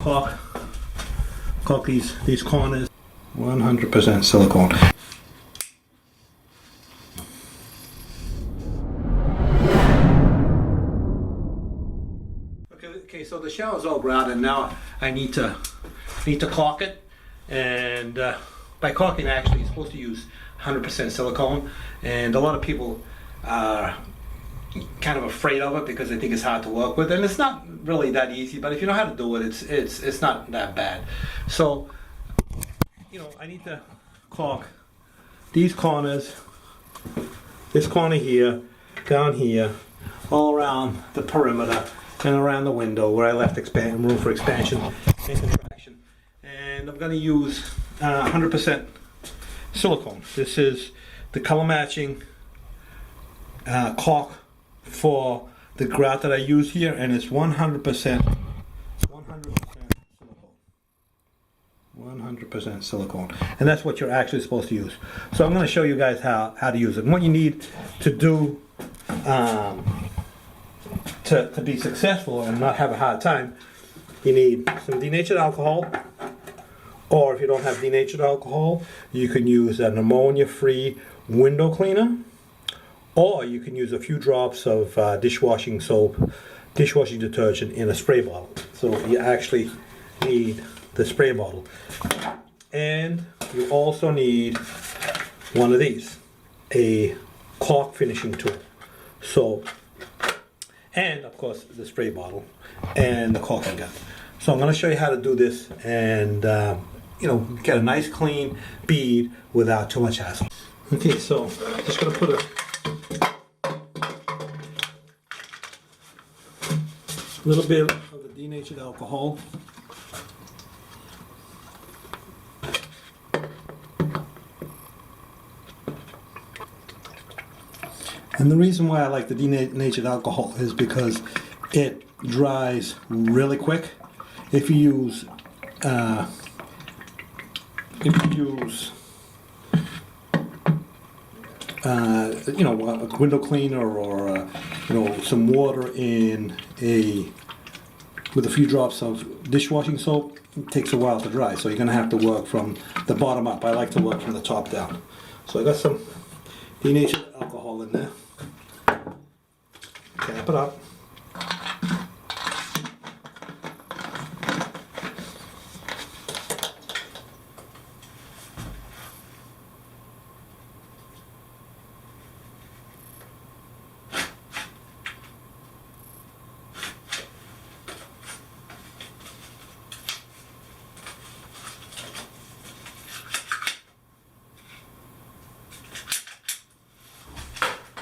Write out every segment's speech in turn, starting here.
caulk these corners. 100% silicone. Okay, so the shower's all grouted, and now I need to caulk it. And by caulking, actually, you're supposed to use 100% silicone, and a lot of people are kind of afraid of it because they think it's hard to work with, and it's not really that easy. But if you know how to do it, it's not that bad. So, you know, I need to caulk these corners, this corner here, down here, all around the perimeter, and around the window where I left room for expansion and contraction. And I'm going to use 100% silicone. This is the color matching caulk for the grout that I use here, and it's 100% silicone. 100% silicone, and that's what you're actually supposed to use. So I'm going to show you guys how to use it. And what you need to do to be successful and not have a hard time, you need some denatured alcohol, or if you don't have denatured alcohol, you can use an ammonia-free window cleaner, or you can use a few drops of dishwashing soap, dishwashing detergent in a spray bottle. So you actually need the spray bottle. And you also need one of these, a caulk finishing tool. So, and of course the spray bottle and the caulking gun. So I'm going to show you how to do this and you know, get a nice clean bead without too much hassle. Okay, so just going to put a little bit of the denatured alcohol. And the reason why I like the denatured alcohol is because it dries really quick. If you use you know, a window cleaner or you know, some water with a few drops of dishwashing soap, it takes a while to dry. So you're going to have to work from the bottom up. I like to work from the top down. So I got some denatured alcohol in there. Cap it up.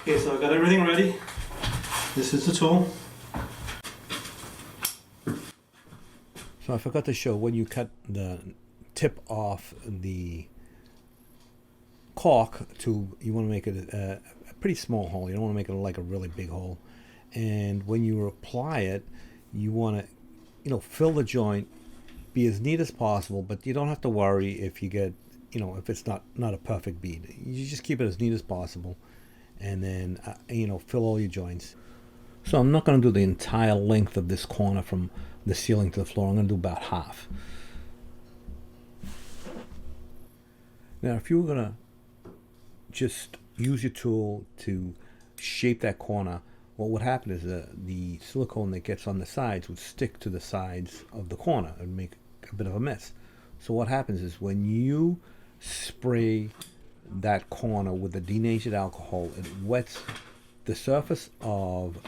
Okay, so I got everything ready. This is the tool. So I forgot to show, when you cut the tip off the caulk you want to make it a pretty small hole. You don't want to make it like a really big hole. And when you apply it, you want to, you know, fill the joint, be as neat as possible, but you don't have to worry if you get, you know, if it's not a perfect bead. You just keep it as neat as possible, and then you know, fill all your joints. So I'm not going to do the entire length of this corner from the ceiling to the floor. I'm going to do about half. Now if you were going to just use your tool to shape that corner, what would happen is the silicone that gets on the sides would stick to the sides of the corner and make a bit of a mess. So what happens is, when you spray that corner with the denatured alcohol, it wets the surface of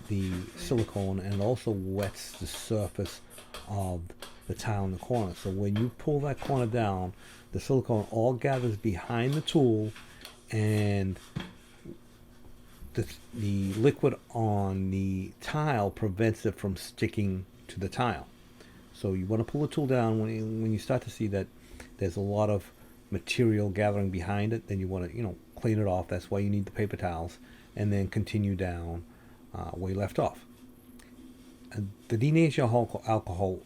the silicone, and it also wets the surface of the tile in the corner. So when you pull that corner down, the silicone all gathers behind the tool, and the liquid on the tile prevents it from sticking to the tile. So you want to pull the tool down when you start to see that there's a lot of material gathering behind it. Then you want to, you know, clean it off. That's why you need the paper towels, and then continue down where you left off. And the denatured alcohol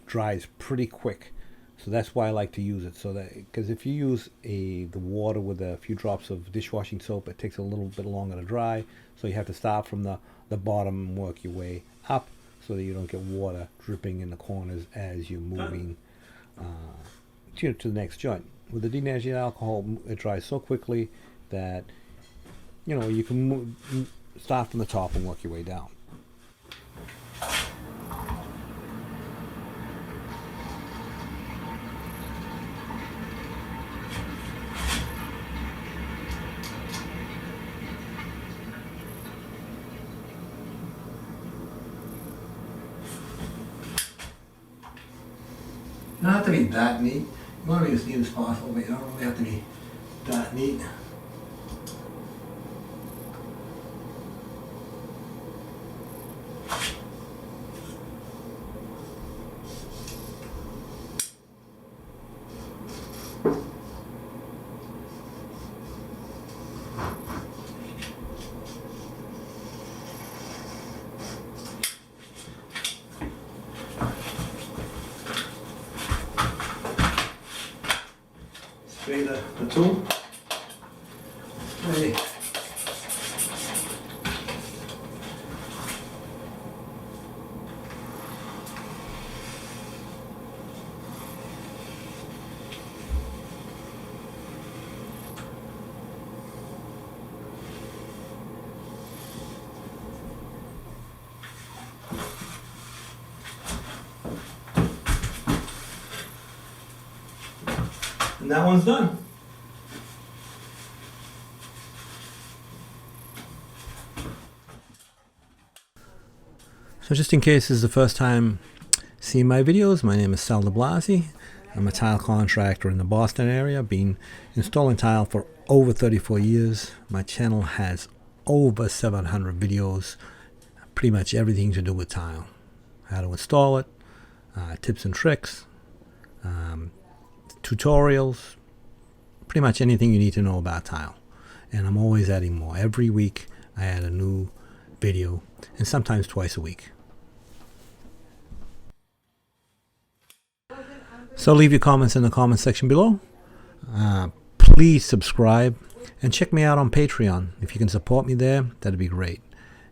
dries pretty quick, so that's why I like to use it. So that, because if you use the water with a few drops of dishwashing soap, it takes a little bit longer to dry. So you have to start from the bottom and work your way up. so that you don't get water dripping in the corners as you're moving to the next joint. With the denatured alcohol, it dries so quickly that you can start from the top and work your way down. You don't have to be that neat. You want to be as neat as possible, but you don't really have to be that neat. Spray the tool. Spray. And that one's done. So just in case this is the first time seeing my videos, my name is Sal de Blasi. I'm a tile contractor in the Boston area. I've been installing tile for over 34 years. My channel has over 700 videos, pretty much everything to do with tile. How to install it, tips and tricks, tutorials, pretty much anything you need to know about tile. And I'm always adding more. Every week I add a new video, and sometimes twice a week. So leave your comments in the comment section below. Please subscribe and check me out on Patreon. If you can support me there, that'd be great.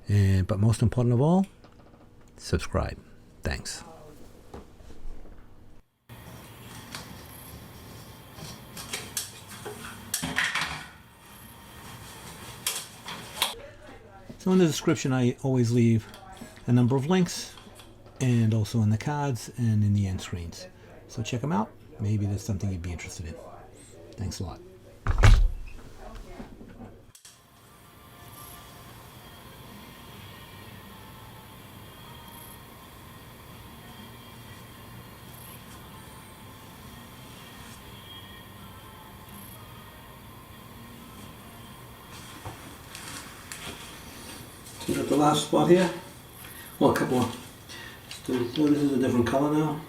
But most important of all, subscribe. Thanks. So in the description I always leave a number of links, and also in the cards and in the end screens. So check them out. Maybe there's something you'd be interested in. Thanks a lot. So got the last spot here. Well, a couple of. So this is a different color now.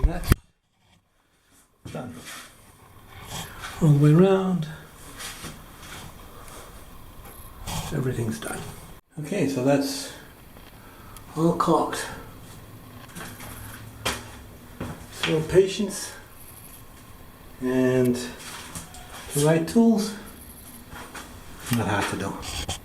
And that's done. All the way around. Everything's done. Okay, so that's all caulked. So patience and the right tools, not hard to do.